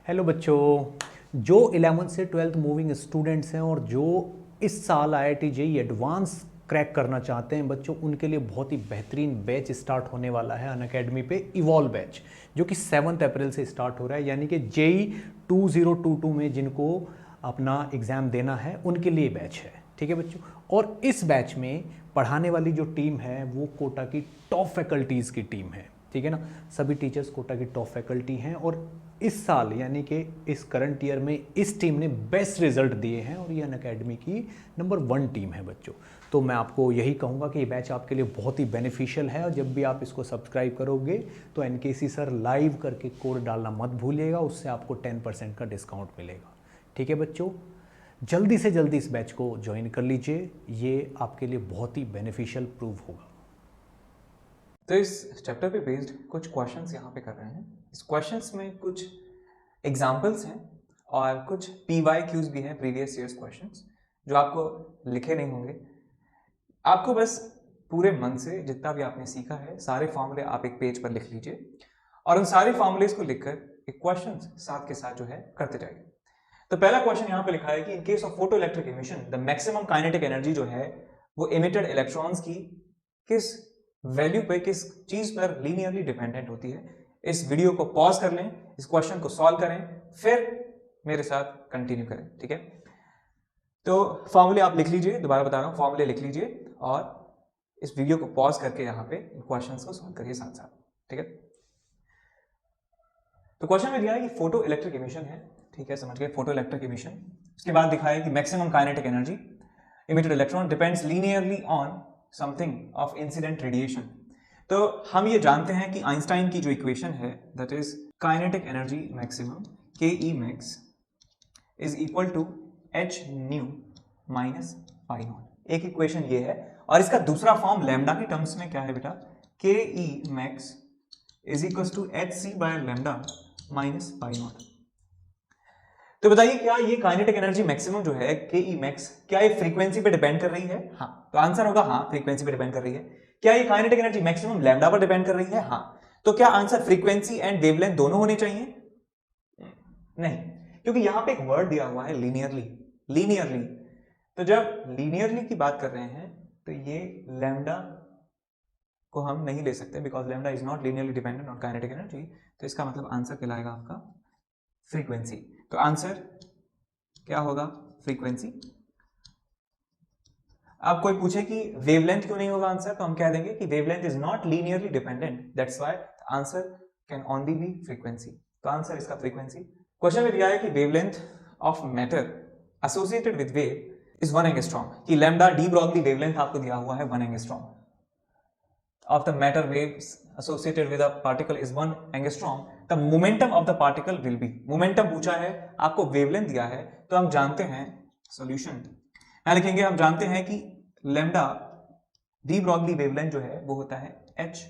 Hello बच्चों, जो 11th से 12th मूविंग स्टूडेंट्स हैं और जो इस साल IIT JEE एडवांस क्रैक करना चाहते हैं बच्चों, उनके लिए बहुत ही बेहतरीन बैच स्टार्ट होने वाला है अनअकैडमी पे, इवॉल्व बैच, जो कि 7 अप्रैल से स्टार्ट हो रहा है। यानी कि JEE 2022 में जिनको अपना एग्ज़ाम देना है उनके लिए बैच है। ठीक है बच्चों, और इस बैच में पढ़ाने वाली जो टीम है वो कोटा की टॉप फैकल्टीज़ की टीम है। ठीक है ना, सभी टीचर्स कोटा की टॉप फैकल्टी हैं और इस साल यानी कि इस करंट ईयर में इस टीम ने बेस्ट रिजल्ट दिए हैं और ये अनअकैडमी की नंबर 1 टीम है बच्चों। तो मैं आपको यही कहूँगा कि ये बैच आपके लिए बहुत ही बेनिफिशियल है और जब भी आप इसको सब्सक्राइब करोगे तो NKC सर लाइव करके कोड डालना मत भूलिएगा, उससे आपको 10% का डिस्काउंट मिलेगा। ठीक है बच्चों, जल्दी से जल्दी इस बैच को ज्वाइन कर लीजिए, ये आपके लिए बहुत ही बेनिफिशियल प्रूव होगा। तो इस चैप्टर पे बेस्ड कुछ क्वेश्चंस यहाँ पे कर रहे हैं। इस क्वेश्चंस में कुछ एग्जांपल्स हैं और कुछ PYQs भी हैं, प्रीवियस ईयर्स क्वेश्चंस, जो आपको लिखे नहीं होंगे। आपको बस पूरे मन से जितना भी आपने सीखा है सारे फॉर्मूले आप एक पेज पर लिख लीजिए और उन सारे फॉर्मूलेस को लिखकर एक क्वेश्चन साथ के साथ जो है करते जाइए। तो पहला क्वेश्चन यहाँ पे लिखा है कि in case of photo electric emission the maximum kinetic energy जो है वो इमिटेड इलेक्ट्रॉन्स की किस वैल्यू पे, किस चीज पर लीनियरली डिपेंडेंट होती है। इस वीडियो को पॉज कर लें, इस क्वेश्चन को सॉल्व करें, फिर मेरे साथ कंटिन्यू करें। ठीक है, तो फॉर्मूले आप लिख लीजिए, दोबारा बता रहा हूं, फॉर्मूले लिख लीजिए और इस वीडियो को पॉज करके यहाँ पे इन क्वेश्चंस को सॉल्व करिए साथ साथ। ठीक है, तो क्वेश्चन में दिया है कि फोटो इलेक्ट्रिक इमिशन है। ठीक है, समझ गए, फोटो इलेक्ट्रिक इमिशन। उसके बाद दिखाया कि maximum kinetic energy emitted electron depends linearly on something of incident radiation. तो हम ये जानते हैं कि आइंस्टाइन की जो इक्वेशन है that is kinetic energy maximum KE max is equal to H nu minus pi naught. एक इक्वेशन ये है और इसका दूसरा फॉर्म लैम्डा के टर्म्स में क्या है बेटा, KE max is equal to HC by lambda minus pi naught. तो बताइए क्या ये काइनेटिक एनर्जी मैक्सिमम जो है KE मैक्स, क्या ये फ्रीक्वेंसी पे डिपेंड कर रही है? हाँ, तो आंसर होगा हाँ, फ्रीक्वेंसी पे डिपेंड कर रही है। क्या ये काइनेटिक एनर्जी मैक्सिमम लैम्डा पर डिपेंड कर रही है? हाँ। तो क्या आंसर फ्रीक्वेंसी एंड वेवलेंथ दोनों होने चाहिए? नहीं, क्योंकि यहां पे एक वर्ड दिया हुआ है लीनियरली। लीनियरली, तो जब लीनियरली की बात कर रहे हैं तो ये लैम्डा को हम नहीं ले सकते because lambda is not linearly dependent on kinetic energy. तो इसका मतलब आंसर कहलाएगा आपका फ्रीक्वेंसी। तो आंसर क्या होगा? फ्रीक्वेंसी। अब कोई पूछे कि वेवलेंथ क्यों नहीं होगा आंसर, तो हम कह देंगे कि wavelength is not linearly dependent, that's why answer can only be frequency. तो आंसर इसका फ्रीक्वेंसी। क्वेश्चन में दिया है कि wavelength of matter associated with wave is 1 angstrom, कि लैम्डा डी ब्रॉगली वेवलेंथ आपको दिया हुआ है 1 angstrom of the matter waves associated with a particle is 1 angstrom, the momentum of the particle will be, momentum पूछा है, आपको wavelength दिया है, तो हम जानते हैं solution यहाँ लिखेंगे, हम जानते हैं कि lambda डी ब्रॉगली वेवलेंथ जो है वो होता है h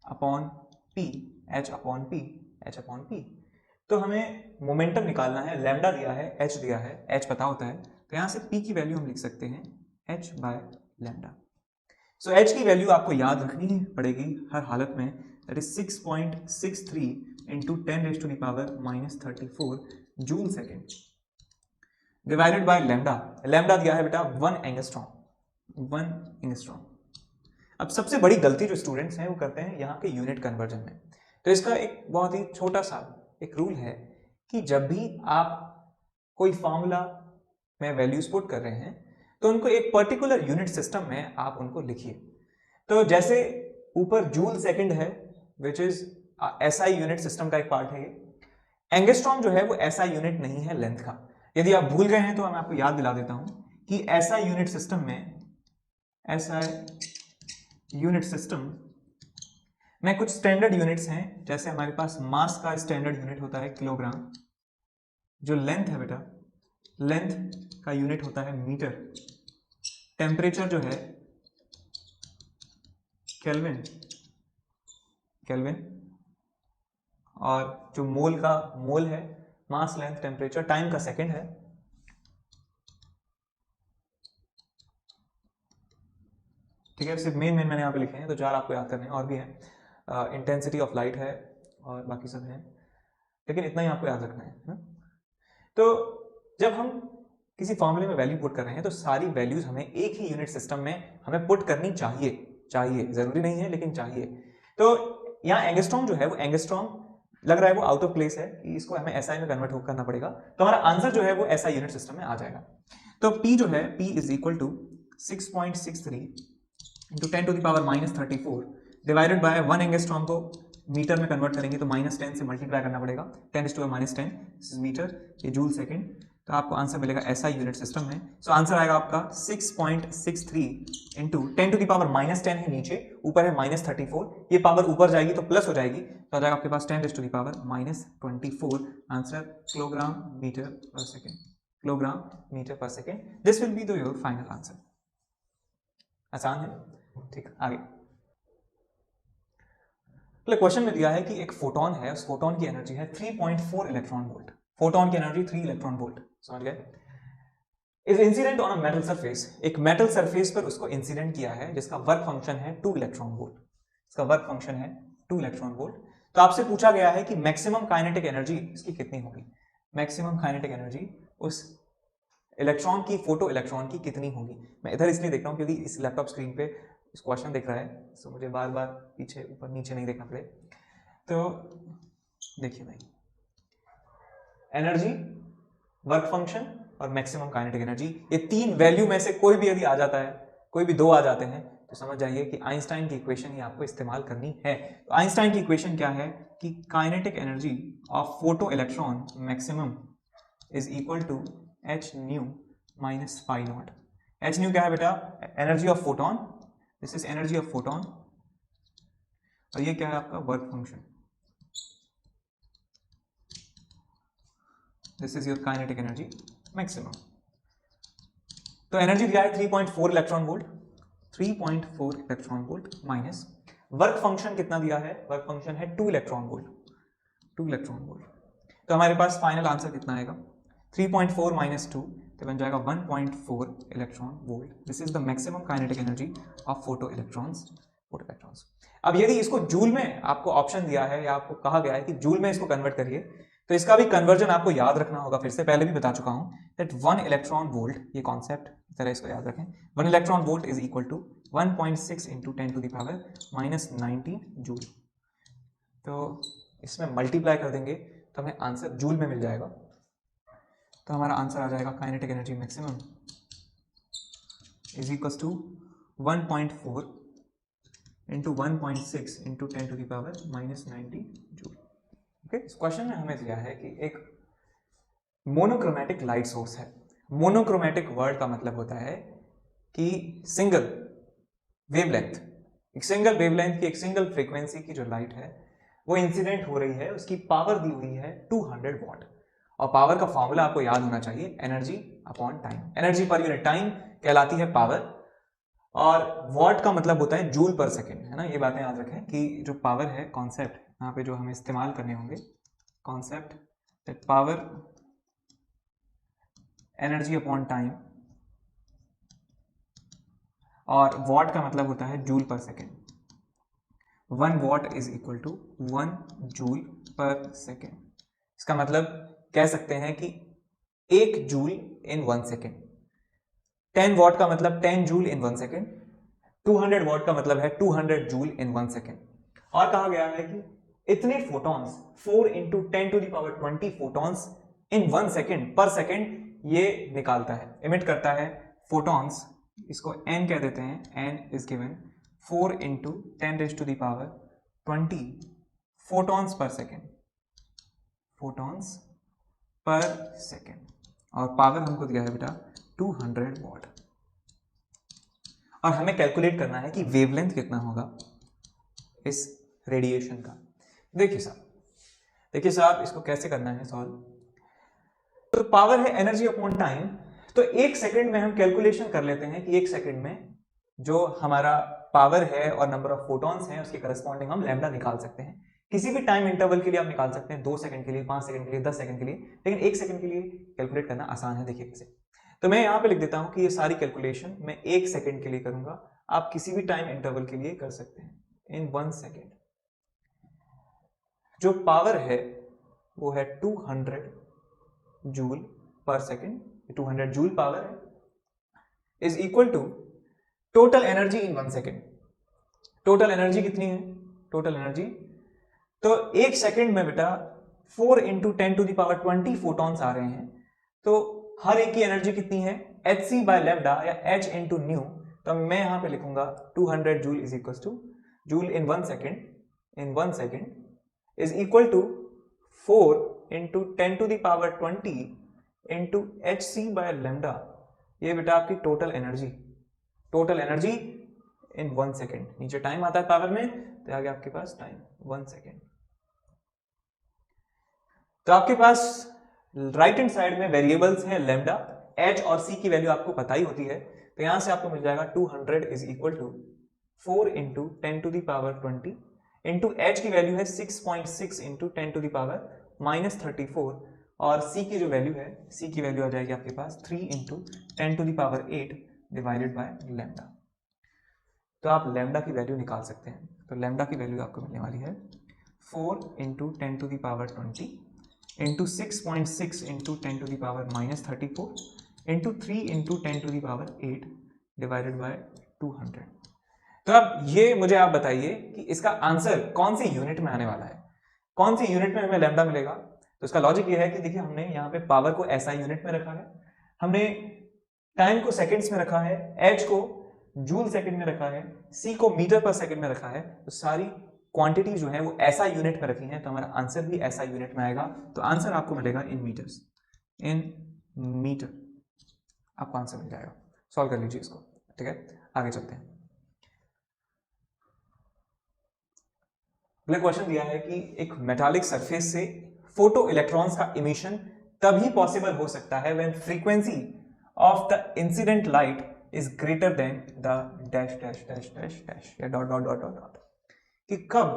upon p, h upon p, h upon p। तो हमें मोमेंटम निकालना है, लैम्डा दिया है, h दिया है, h पता होता है, तो यहां से p की वैल्यू हम लिख सकते हैं h by lambda. So H की वैल्यू आपको याद रखनी पड़ेगी हर हालत में, that is 6.63 into 10⁻⁻34 joule second divided by lambda. Lambda दिया है बेटा 1 एंगस्ट्रॉम, 1 एंगस्ट्रॉम। अब सबसे बड़ी गलती जो स्टूडेंट्स हैं वो करते हैं यहाँ के यूनिट कन्वर्जन में। तो इसका एक बहुत ही छोटा सा एक रूल है कि जब भी आप कोई फॉर्मूला में वैल्यूज पुट कर रहे हैं तो उनको एक पर्टिकुलर यूनिट सिस्टम में आप उनको लिखिए। तो जैसे ऊपर जूल सेकंड है which is SI unit system का एक पार्ट है ये। एंगस्ट्रॉम जो है वो SI यूनिट नहीं है लेंथ का। यदि आप भूल गए हैं तो मैं आपको याद दिला देता हूं कि SI यूनिट सिस्टम में, SI यूनिट सिस्टम में कुछ स्टैंडर्ड यूनिट्स हैं। जैसे हमारे पास मास का स्टैंडर्ड यूनिट होता है किलोग्राम, जो लेंथ है बेटा, लेंथ का यूनिट होता है मीटर, टेम्परेचर जो है केल्विन, केल्विन, और जो मोल का मोल है, मास लेंथ टेम्परेचर, टाइम का सेकंड है। ठीक है, सिर्फ मेन मैंने यहाँ पे लिखे हैं, तो 4 आपको याद करने हैं, और भी हैं। इंटेंसिटी ऑफ लाइट है और बाकी सब है। लेकिन इतना ही आपको याद रखना है ना? तो जब हम किसी फॉर्मूले में वैल्यू पुट कर रहे हैं तो सारी वैल्यूज हमें एक ही यूनिट सिस्टम में हमें पुट करनी चाहिए, जरूरी नहीं है लेकिन चाहिए। तो यहाँ एंगस्ट्रॉम जो है वो एंगस्ट्रॉम लग रहा है वो आउट ऑफ प्लेस है कि इसको हमें एसआई में कन्वर्ट करना पड़ेगा, तो हमारा आंसर जो है वो एसआई यूनिट सिस्टम में आ जाएगा। तो P जो है P is equal to 6.63 into 10 to the power -34 divided by 1 angstrom को मीटर में कन्वर्ट करेंगे तो -10 से मल्टीप्लाई करना पड़ेगा, 10⁻⁻10 मीटर, ये जूल सेकेंड, तो आपको आंसर मिलेगा एसआई यूनिट सिस्टम में। सो आंसर आएगा आपका 6.63 इंटू 10 टू द पावर -10 है नीचे, ऊपर है -34, ये पावर ऊपर जाएगी तो प्लस हो जाएगी, तो आ जाएगा आपके पास 10 to the power -24। Answer kilogram metre पर सेकेंड, किलोग्राम मीटर पर second. This will be the your final answer. आसान है, ठीक, आगे। तो क्वेश्चन में दिया है कि एक फोटोन है, उस फोटोन की एनर्जी है 3.4 इलेक्ट्रॉन वोल्ट। फोटोन की एनर्जी 3 इलेक्ट्रॉन वोल्ट, समझ गए। Is incident on a metal surface, एक मेटल सरफेस पर उसको इंसिडेंट किया है जिसका वर्क फंक्शन है 2 इलेक्ट्रॉन वोल्ट, इसका वर्क फंक्शन है 2 इलेक्ट्रॉन वोल्ट। तो आपसे पूछा गया है कि मैक्सिमम काइनेटिक एनर्जी इसकी कितनी होगी, मैक्सिमम काइनेटिक एनर्जी उस इलेक्ट्रॉन की, फोटो इलेक्ट्रॉन की कितनी होगी। मैं इधर इसलिए देख रहा हूँ क्योंकि इस लैपटॉप स्क्रीन पे इस क्वेश्चन दिख रहा है, तो मुझे बार बार पीछे ऊपर नीचे नहीं देखना पड़े। तो देखिए भाई, एनर्जी, वर्क फंक्शन और मैक्सिमम काइनेटिक एनर्जी, ये तीन वैल्यू में से कोई भी यदि आ जाता है, कोई भी दो आ जाते हैं, तो समझ जाइए कि आइंस्टाइन की इक्वेशन ही आपको इस्तेमाल करनी है। तो आइंस्टाइन की इक्वेशन क्या है कि kinetic energy of photo electron maximum is equal to h nu minus phi naught. h nu क्या है बेटा, energy of photon, this is energy of photon, और ये क्या है आपका work function, this is your kinetic energy maximum. तो energy दिया है 3.4 electron volt, 3.4 electron volt minus work function कितना दिया है, वर्क फंक्शन है 2 इलेक्ट्रॉन वोल्ट, 2 इलेक्ट्रॉन वोल्ट। तो हमारे पास फाइनल आंसर कितना आएगा, 3.4 माइनस 2 तो बन जाएगा 1.4 electron volt. This is the maximum kinetic energy of photo electrons, photo electrons. अब यदि इसको जूल में आपको ऑप्शन दिया है या आपको कहा गया है कि जूल में इसको कन्वर्ट करिए, तो इसका भी कन्वर्जन आपको याद रखना होगा, फिर से पहले भी बता चुका हूं दैट 1 इलेक्ट्रॉन वोल्ट, ये कॉन्सेप्ट इस तरह इसको याद रखें, 1 electron volt is equal to 1.6 into 10 to the power -19 joule. तो इसमें मल्टीप्लाई कर देंगे तो हमें आंसर जूल में मिल जाएगा, तो हमारा आंसर आ जाएगा kinetic energy maximum is equal to 1.4 into 1.6 into 10 to the power -90 joule. Okay, इस क्वेश्चन में हमें दिया है कि एक मोनोक्रोमैटिक लाइट सोर्स है। मोनोक्रोमैटिक वर्ड का मतलब होता है कि सिंगल वेवलेंथ, एक सिंगल वेवलेंथ की, एक सिंगल फ्रीक्वेंसी की जो लाइट है वो इंसिडेंट हो रही है, उसकी पावर दी हुई है 200 वॉट, और पावर का फॉर्मूला आपको याद होना चाहिए, energy upon time. Energy per unit time कहलाती है पावर, और वॉट का मतलब होता है जूल पर सेकेंड, है ना। ये बातें याद रखें कि जो पावर है, कॉन्सेप्ट यहाँ पे जो हमें इस्तेमाल करने होंगे, concept that power energy upon time, और वॉट का मतलब होता है joule per second. 1 watt is equal to 1 joule per second. इसका मतलब कह सकते हैं कि 1 जूल इन 1 सेकेंड। 10 वॉट का मतलब 10 जूल इन 1 सेकेंड। 200 वॉट का मतलब है 200 जूल इन 1 सेकेंड। और कहा गया है कि इतने photons 4 into 10 to the power 20 photons in 1 second per second ये निकालता है, इमिट करता है फोटॉन्स। इसको n कह देते हैं, n is given 4 into 10 raise to the power 20 photons per second, photons per second, और पावर हमको दिया है बेटा 200 वॉट। और हमें कैलकुलेट करना है कि वेवलेंथ कितना होगा इस रेडिएशन का। देखिए साहब इसको कैसे करना है सॉल्व। तो पावर है एनर्जी अपॉन टाइम, तो 1 सेकंड में हम कैलकुलेशन कर लेते हैं कि 1 सेकंड में जो हमारा पावर है और नंबर ऑफ फोटॉन्स हैं उसके करस्पॉन्डिंग हम लैम्डा निकाल सकते हैं। किसी भी टाइम इंटरवल के लिए आप निकाल सकते हैं, 2 सेकंड के लिए, 5 सेकंड के लिए, 10 सेकंड के लिए, लेकिन 1 सेकंड के लिए कैलकुलेट करना आसान है। देखिए कैसे, तो मैं यहाँ पे लिख देता हूँ कि ये सारी कैलकुलेशन मैं 1 सेकंड के लिए करूंगा, आप किसी भी टाइम इंटरवल के लिए कर सकते हैं। इन 1 सेकंड जो पावर है वो है 200 joule per second, 200 joule power है, is equal to total energy in 1 second. Total energy कितनी है? टोटल एनर्जी तो 1 सेकेंड में बेटा 4 इंटू 10⁻20 फोटॉन्स आ रहे हैं, तो हर एक की एनर्जी कितनी है? hc बाय लेमडा या h इंटू न्यू। तो मैं यहां पे लिखूंगा 200 joule is equal to joule in 1 second is equal to 4 into 10⁻20 into hc by lambda. ये बेटा आपकी टोटल एनर्जी इन 1 सेकेंड। नीचे टाइम आता है पावर में, तो आगे आपके पास टाइम 1 सेकेंड। तो आपके पास राइट हैंड साइड में वेरिएबल्स हैं लेमडा, h और c की वैल्यू आपको पता ही होती है, तो यहां से आपको मिल जाएगा 200 is equal to 4 into 10⁻20 into h की वैल्यू है 6.6 इंटू 10⁻34 और c की जो वैल्यू है, c की वैल्यू आ जाएगी आपके पास 3 इंटू 10⁸ डिवाइडेड बाय लेमडा। तो आप लेमडा की वैल्यू निकाल सकते हैं। तो लेमडा की वैल्यू आपको मिलने वाली है 4 into 10⁻20 into 6.6 into 10⁻34 into 3 into 10⁸ divided by 200। तो अब ये मुझे आप बताइए कि इसका आंसर कौन सी यूनिट में आने वाला है, कौन सी यूनिट में हमें लेमडा मिलेगा। तो इसका लॉजिक ये है कि देखिए हमने यहाँ पे पावर को SI यूनिट में रखा है, हमने टाइम को सेकेंड्स में रखा है, h को जूल सेकंड में रखा है, c को मीटर पर सेकंड में रखा है। तो सारी क्वांटिटी जो है वो SI यूनिट में रखी है, तो हमारा आंसर भी SI यूनिट में आएगा। तो आंसर आपको मिलेगा इन मीटर्स, इन मीटर आपको आंसर मिल जाएगा। सॉल्व कर लीजिए इसको, ठीक है। आगे चलते हैं। अगला क्वेश्चन दिया है कि एक मेटालिक सरफेस से फोटो इलेक्ट्रॉन्स का इमिशन तभी पॉसिबल हो सकता है when frequency of the incident light is greater than the dash dash dash dash dash या dot dot dot dot dot, कि कब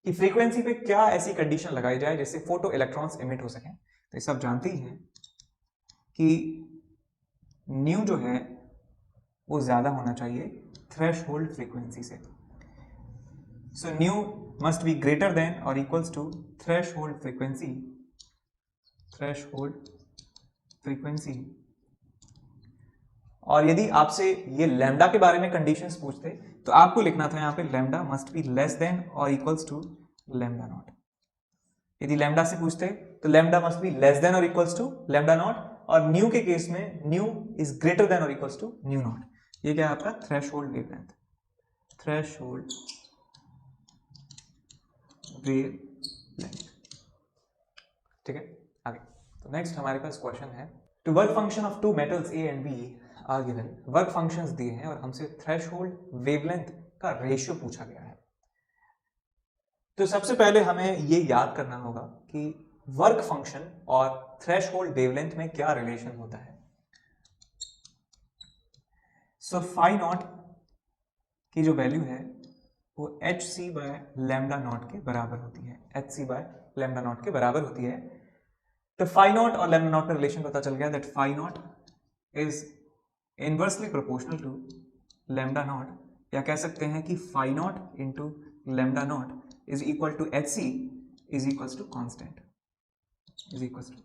कि फ्रीक्वेंसी पे क्या ऐसी कंडीशन लगाई जाए जिससे फोटो इलेक्ट्रॉन्स इमिट हो सकें। तो ये सब जानते ही हैं कि न्यू जो है वो ज्यादा होना चाहिए थ्रेशहोल्ड फ्रीक्वेंसी से। So new must be greater than और इक्वल्स टू थ्रेशहोल्ड फ्रीक्वेंसी। और यदि आपसे ये लैम्डा के बारे में कंडीशंस पूछते तो आपको लिखना था यहाँ पे lambda must be less than और इक्वल्स टू लैम्डा नॉट। यदि लैम्डा से पूछते तो lambda must be less than और इक्वल्स टू लैम्डा नॉट, और न्यू के केस में न्यू इज ग्रेटर देन और इक्वल्स टू न्यू नॉट। ये क्या है आपका थ्रेशहोल्ड वेवलेंथ, थ्रेशहोल्ड वेवलेंथ, ठीक है। आगे तो नेक्स्ट हमारे पास क्वेश्चन है, two work function of two metals A and B are given. Work functions दिए हैं और हमसे थ्रेशहोल्ड वेवलेंथ का रेशियो पूछा गया है। तो सबसे पहले हमें ये याद करना होगा कि वर्क फंक्शन और थ्रेशहोल्ड वेवलेंथ में क्या रिलेशन होता है। सो फाई नॉट की जो वैल्यू है वो hc बाय लैम्डा नॉट के बराबर होती है, hc बाय लैम्डा नॉट के बराबर होती है। तो फाई नॉट और लैम्डा नॉट का रिलेशन पता चल गया, that phi nought is inversely proportional to lambda nought, या कह सकते हैं कि phi nought into lambda nought is equal to hc is equals to constant, is equals to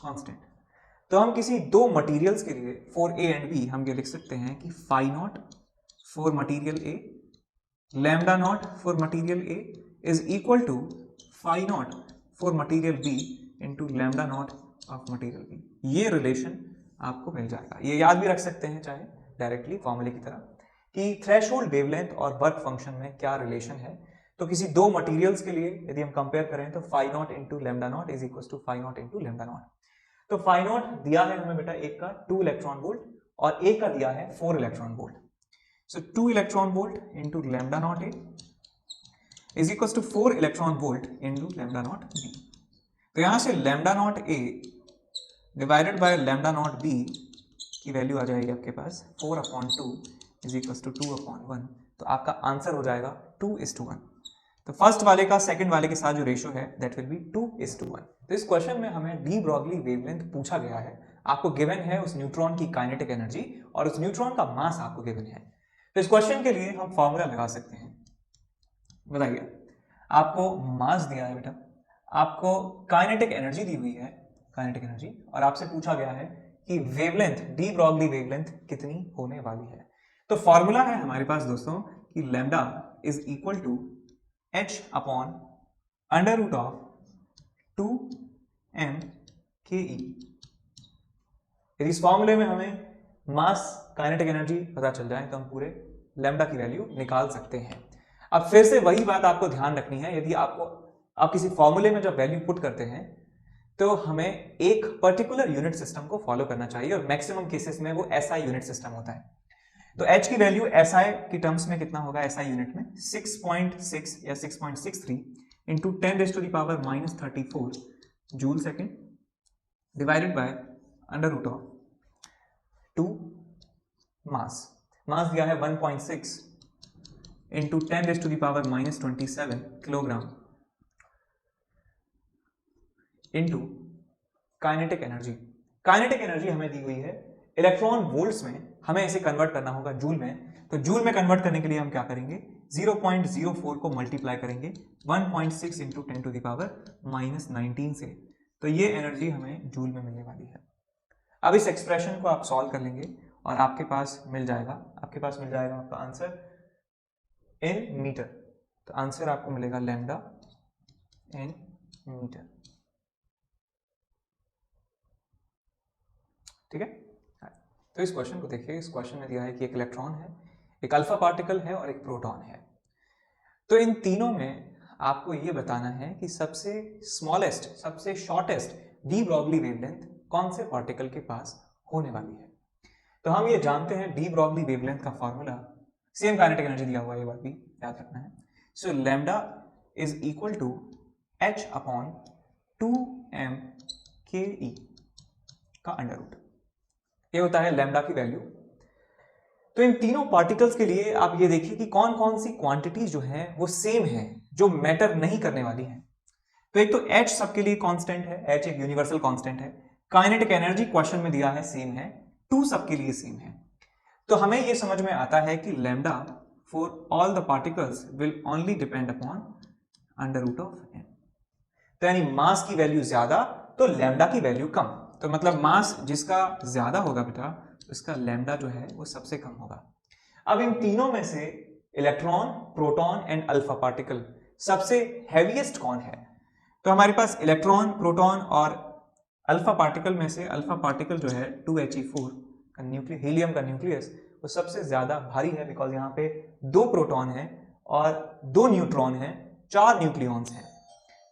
constant. तो हम किसी दो मटेरियल्स के लिए फॉर A एंड B हम ये लिख सकते हैं कि phi nought for material A, lambda nought for material A is equal to phi nought for material B into lambda nought of material B। ये रिलेशन आपको मिल जाएगा। ये याद भी रख सकते हैं चाहे डायरेक्टली फॉर्मूले की तरह कि थ्रेशहोल्ड वेवलेंथ और वर्क फंक्शन में क्या रिलेशन है। तो किसी दो मटेरियल्स के लिए यदि हम कंपेयर करें तो phi nought into lambda nought is equal to phi nought into lambda nought. तो फाई नॉट दिया है हमें बेटा एक का 2 इलेक्ट्रॉन वोल्ट और एक का दिया है 4 electron volt. So 2 electron volt into lambda nought A is equal to 4 electron volt into lambda nought B. तो यहां से lambda nought A divided by lambda nought B की वैल्यू आ जाएगी आपके पास 4/2 इज इक्वल टू 2/1। तो आपका आंसर हो जाएगा 2:1। तो फर्स्ट वाले का सेकंड वाले के साथ जो रेशियो है दैट विल बी 2:1। तो इस क्वेश्चन में हमें डी ब्रॉगली वेवलेंथ पूछा गया है। आपको गिवन है उस न्यूट्रॉन की काइनेटिक एनर्जी और उस न्यूट्रॉन का मास आपको गिवन है। तो इस क्वेश्चन के लिए हम फॉर्मूला लगा सकते हैं। बताइए, आपको मास दिया है बेटा, आपको काइनेटिक एनर्जी दी हुई है, काइनेटिक एनर्जी, और आपसे पूछा गया है कि वेवलेंथ, डी ब्रॉगली वेवलेंथ कितनी होने वाली है। तो फॉर्मूला है हमारे पास दोस्तों कि lambda is equal to h upon under root of 2m ke। यदि इस फॉर्मूले में हमें मास काइनेटिक एनर्जी पता चल जाए तो हम पूरे लैम्डा की वैल्यू निकाल सकते हैं। अब फिर से वही बात आपको ध्यान रखनी है, यदि आप किसी फॉर्मूले में जब वैल्यू पुट करते हैं तो हमें एक पर्टिकुलर यूनिट सिस्टम को फॉलो करना चाहिए, और मैक्सिमम केसेस में वो SI यूनिट सिस्टम होता है। तो H की वैल्यू SI की टर्म्स में कितना होगा, SI यूनिट में 6.6 या 6.63 into 10⁻⁻34 joule second divided by under root of 2 mass दिया है 1.6 into 10⁻⁻27 kilogram into kinetic energy. Kinetic energy हमें दी हुई है इलेक्ट्रॉन वोल्ट्स में, हमें इसे कन्वर्ट करना होगा जूल में। तो जूल में कन्वर्ट करने के लिए हम क्या करेंगे, 0.04 को मल्टीप्लाई करेंगे 1.6 इंटू 10⁻⁻19 से, तो ये एनर्जी हमें जूल में मिलने वाली है। अब इस एक्सप्रेशन को आप सॉल्व कर लेंगे और आपके पास मिल जाएगा आपका आंसर इन मीटर। तो आंसर आपको मिलेगा लैम्डा इन मीटर। ठीक है, तो इस क्वेश्चन को देखिए। इस क्वेश्चन में दिया है कि एक इलेक्ट्रॉन है, एक अल्फा पार्टिकल है और एक प्रोटॉन है। तो इन तीनों में आपको यह बताना है कि सबसे स्मॉलेस्ट, सबसे शॉर्टेस्ट डी ब्रॉगली वेवलेंथ कौन से पार्टिकल के पास होने वाली है। तो हम ये जानते हैं डी ब्रॉगली वेवलेंथ का फॉर्मूला, सेम काइनेटिक एनर्जी दिया हुआ है, ये बात भी याद रखना है। So lambda is equal to h upon 2m ke का अंडर रूट, ये होता है लैम्डा की वैल्यू। तो इन तीनों पार्टिकल्स के लिए आप ये देखिए कि कौन कौन सी क्वांटिटीज जो है वो सेम है, जो मैटर नहीं करने वाली है। तो एक तो H सबके लिए कांस्टेंट है, H एक यूनिवर्सल कांस्टेंट है। काइनेटिक एनर्जी क्वेश्चन में दिया है सेम है, 2 सबके लिए सेम है। तो हमें ये समझ में आता है कि lambda for all the particles will only depend upon under root of m। तो यानी मास की वैल्यू ज्यादा तो लैम्डा की वैल्यू कम, तो मतलब मास जिसका ज्यादा होगा बेटा उसका लैम्डा जो है वो सबसे कम होगा। अब इन तीनों में से electron, proton and alpha particle सबसे हैवीएस्ट कौन है। तो हमारे पास इलेक्ट्रॉन, प्रोटॉन और अल्फा पार्टिकल में से अल्फा पार्टिकल जो है 2He4 का न्यूक्लियस, हीलियम का न्यूक्लियस, वो सबसे ज्यादा भारी है, बिकॉज यहाँ पे 2 प्रोटॉन है और 2 न्यूट्रॉन है, 4 न्यूक्लियॉन्स हैं।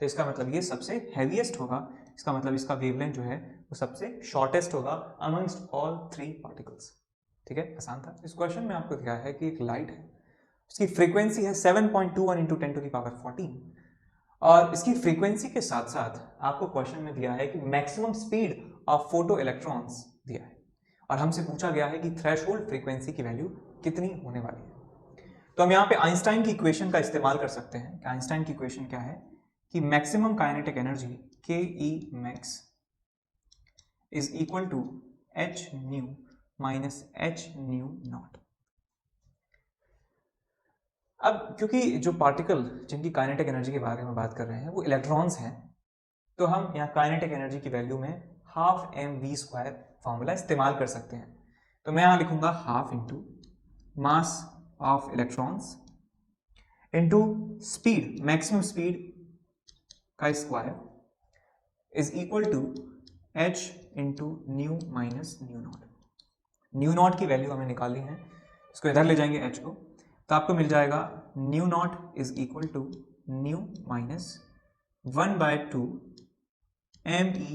तो इसका मतलब ये सबसे हैवीएस्ट होगा, इसका मतलब इसका वेवलेंथ जो है वो सबसे शॉर्टेस्ट होगा अमंगस्ट ऑल 3 पार्टिकल्स। ठीक है, आसान था। इस क्वेश्चन में आपको दिया है कि एक लाइट है, उसकी फ्रीक्वेंसी है 7.21 इंटू 10⁻14 और इसकी फ्रीक्वेंसी के साथ साथ आपको क्वेश्चन में दिया है कि maximum speed of photo electrons दिया है और हमसे पूछा गया है कि थ्रेशोल्ड फ्रीक्वेंसी की वैल्यू कितनी होने वाली है। तो हम यहाँ पे आइंस्टाइन की इक्वेशन का इस्तेमाल कर सकते हैं। आइंस्टाइन की इक्वेशन क्या है कि maximum kinetic energy ke max is equal to h nu minus h nu nought. अब क्योंकि जो पार्टिकल जिनकी काइनेटिक एनर्जी के बारे में बात कर रहे हैं वो इलेक्ट्रॉन्स हैं, तो हम यहाँ काइनेटिक एनर्जी की वैल्यू में हाफ mv² फॉर्मूला इस्तेमाल कर सकते हैं। तो मैं यहाँ लिखूंगा half into mass of electrons into speed, maximum speed का square is equal to h into nu minus nu naught. Nu naught की वैल्यू हमें निकालनी है, इसको इधर ले जाएंगे h को, तो आपको मिल जाएगा nu nought is equal to nu minus 1/2 me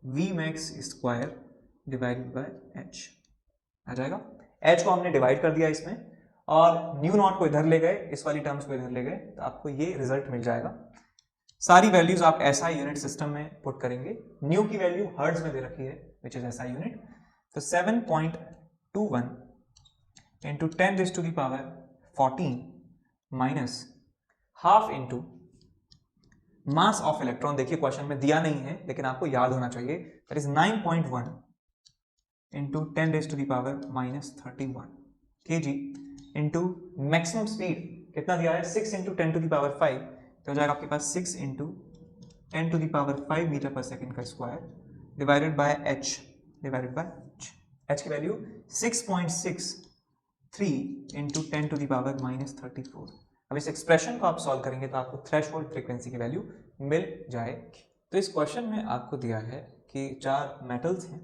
v max square divided by h आ जाएगा। h को हमने डिवाइड कर दिया इसमें और न्यू नॉट को इधर ले गए, इस वाली टर्म्स को इधर ले गए, तो आपको ये रिजल्ट मिल जाएगा। सारी वैल्यूज आप SI यूनिट सिस्टम में पुट करेंगे। न्यू की वैल्यू हर्ट्ज में दे रखी है विच इज SI यूनिट, तो 7.21 into 10⁻14 minus half into mass of electron. देखिए क्वेश्चन में दिया नहीं है लेकिन आपको याद होना चाहिए, that is 9.1 into 10⁻31 kg into maximum speed कितना दिया है 6 इंटू 10⁵, तो हो जाएगा आपके पास 6 into 10 to the power 5 metre पर सेकेंड का square divided by h h की value 6.63 into 10 to the power -34। अब इस एक्सप्रेशन को आप सॉल्व करेंगे तो आपको थ्रेशोल्ड फ्रीक्वेंसी की वैल्यू मिल जाएगी। तो इस क्वेश्चन में आपको दिया है कि 4 मेटल्स हैं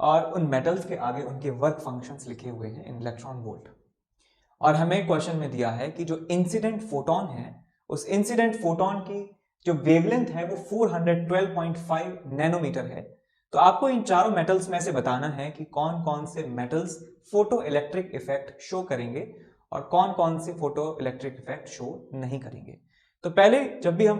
और उन मेटल्स के आगे उनके वर्क फंक्शंस लिखे हुए हैं इन इलेक्ट्रॉन वोल्ट, और हमें क्वेश्चन में दिया है कि जो इंसिडेंट फोटोन है उस इंसिडेंट फोटोन की जो वेवलेंथ है वो 412.5 नैनोमीटर है। तो आपको इन चारों मेटल्स में से बताना है कि कौन कौन से metals photo electric effect show करेंगे और कौन कौन से फोटो इलेक्ट्रिक इफेक्ट शो नहीं करेंगे। तो पहले जब भी हम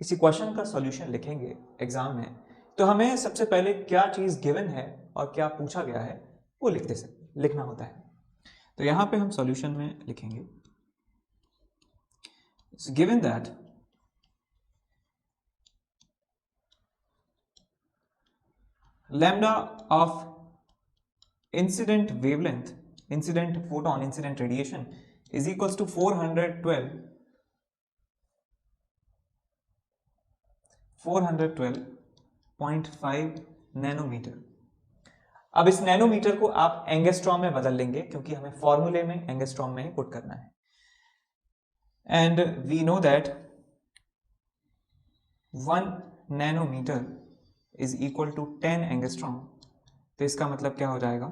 किसी क्वेश्चन का सॉल्यूशन लिखेंगे एग्जाम में, तो हमें सबसे पहले क्या चीज गिवन है और क्या पूछा गया है वो लिखना होता है। तो यहां पे हम सॉल्यूशन में लिखेंगे given that lambda of incident wavelength, incident photon, incident radiation is equals to 412.5 nanometre. अब इस नैनोमीटर को आप एंगस्ट्रॉम में बदल लेंगे क्योंकि हमें फॉर्मूले में एंगस्ट्रॉम में ही पुट करना है। And we know that 1 nanometre is equal to 10 angstrom. तो इसका मतलब क्या हो जाएगा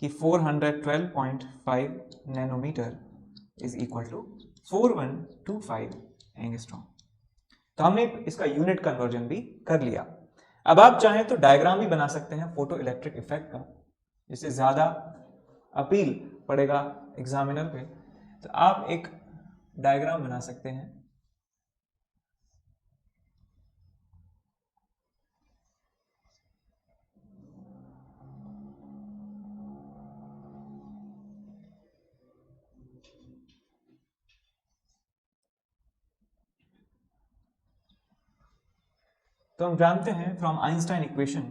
कि 412.5 nanometre is equal to 4125 angstrom. तो हमने इसका यूनिट कन्वर्जन भी कर लिया। अब आप चाहें तो डायग्राम भी बना सकते हैं फोटो इलेक्ट्रिक इफेक्ट का, जिससे ज्यादा अपील पड़ेगा एग्जामिनर पे। तो आप एक डायग्राम बना सकते हैं। तो हम जानते हैं from Einstein equation,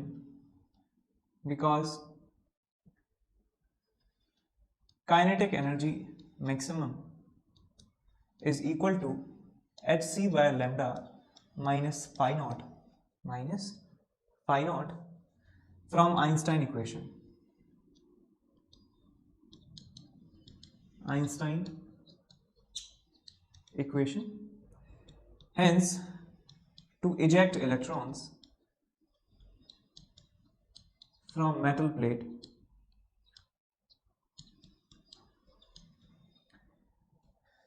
because kinetic energy maximum is equal to hc by lambda minus phi naught from Einstein equation. Hence, to eject electrons from metal plate,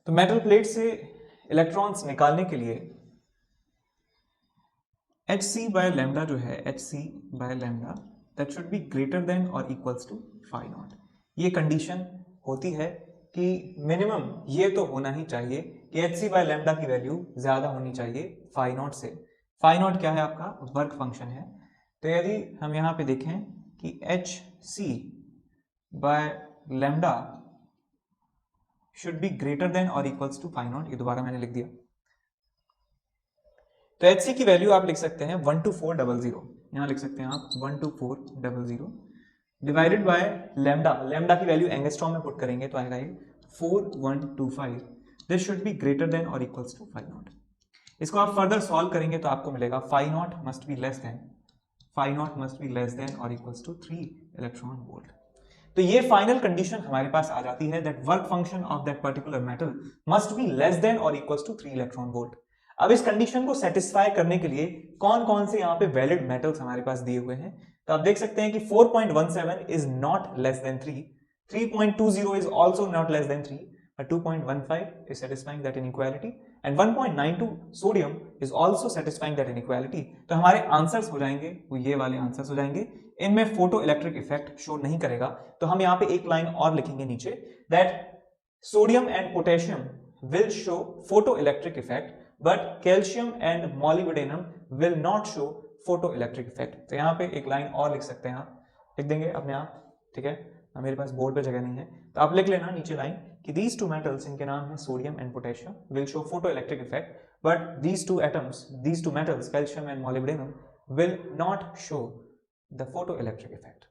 तो मेटल प्लेट से इलेक्ट्रॉन्स निकालने के लिए hc by lambda जो है hc by lambda that should be greater than or equals to phi naught। ये condition होती है कि मिनिमम ये तो होना ही चाहिए कि hc by lambda की वैल्यू ज्यादा होनी चाहिए phi naught से। phi naught क्या है? आपका वर्क फंक्शन है। तो यदि हम यहाँ पे देखें कि hc by lambda should be greater than or equals to phi naught, ये दोबारा मैंने लिख दिया। तो hc की वैल्यू आप लिख सकते हैं 12400, यहाँ लिख सकते हैं आप 12400 डिवाइडेड बाय लैम्डा। लैम्डा की वैल्यू एंगस्ट्रॉम में पुट करेंगे तो आएगा ये 4125। This should be greater than और इक्वल्स टू phi naught। इसको आप फर्दर सॉल्व करेंगे तो आपको मिलेगा phi naught must be less than और इक्वल्स टू 3 इलेक्ट्रॉन वोल्ट। तो ये फाइनल कंडीशन हमारे पास आ जाती है that work function of that particular metal must be less than और इक्वल्स टू 3 इलेक्ट्रॉन वोल्ट। अब इस कंडीशन को सेटिस्फाई करने के लिए कौन कौन से यहाँ पे वैलिड मेटल्स हमारे पास दिए हुए हैं, तो आप देख सकते हैं कि 4.17 is not less than 3, 3.20 is also not less than 3, but 2.15 is satisfying that inequality and 1.92 sodium is also satisfying that inequality। तो हमारे आंसर्स हो जाएंगे वो ये वाले आंसर्स हो जाएंगे। इनमें फोटो इलेक्ट्रिक इफेक्ट शो नहीं करेगा। तो हम यहाँ पे एक लाइन और लिखेंगे नीचे that sodium and potassium will show photoelectric effect but calcium and molybdenum will not show photoelectric effect। तो यहाँ पे एक लाइन और लिख सकते हैं, आप लिख देंगे अपने आप, ठीक है। मेरे पास बोर्ड पे जगह नहीं है तो आप लिख लेना नीचे लाइन कि these two metals, इनके नाम है sodium and potassium, will show photoelectric effect but these two atoms, these two metals calcium and molybdenum will not show the photoelectric effect।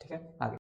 ठीक है, आगे